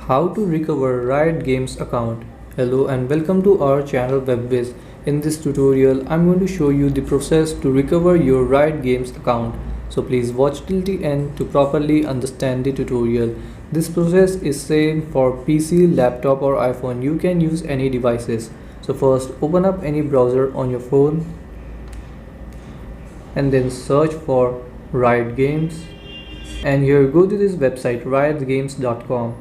How to recover Riot Games account. Hello and welcome to our channel Whizz. In this tutorial, I'm going to show you the process to recover your Riot Games account. So please watch till the end to properly understand the tutorial. This process is same for PC, laptop or iPhone. You can use any devices. So first open up any browser on your phone and then search for Riot Games. And here go to this website riotgames.com.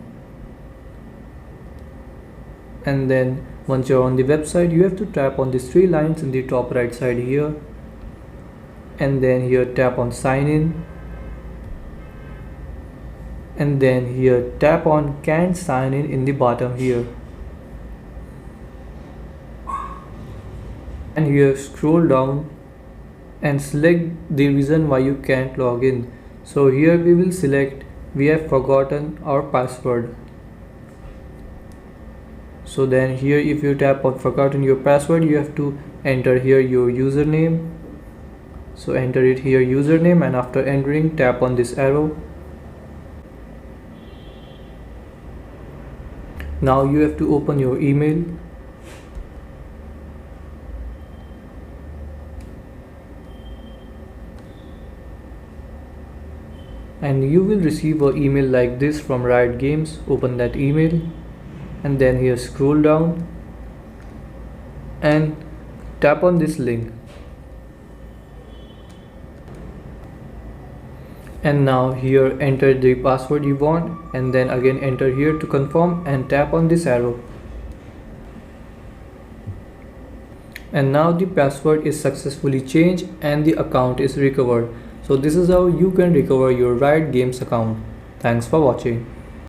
And then once you're on the website, you have to tap on these three lines in the top right side here, and then here tap on sign in, and then here tap on can't sign in the bottom here, and here scroll down and select the reason why you can't log in. So here we will select we have forgotten our password. So then here if you tap on forgotten your password, you have to enter here your username. So enter it here username, and after entering tap on this arrow. Now you have to open your email. And you will receive an email like this from Riot Games. Open that email and then here scroll down and tap on this link. And now here enter the password you want, and then again enter here to confirm and tap on this arrow. And now the password is successfully changed and the account is recovered. So this is how you can recover your Riot Games account. Thanks for watching.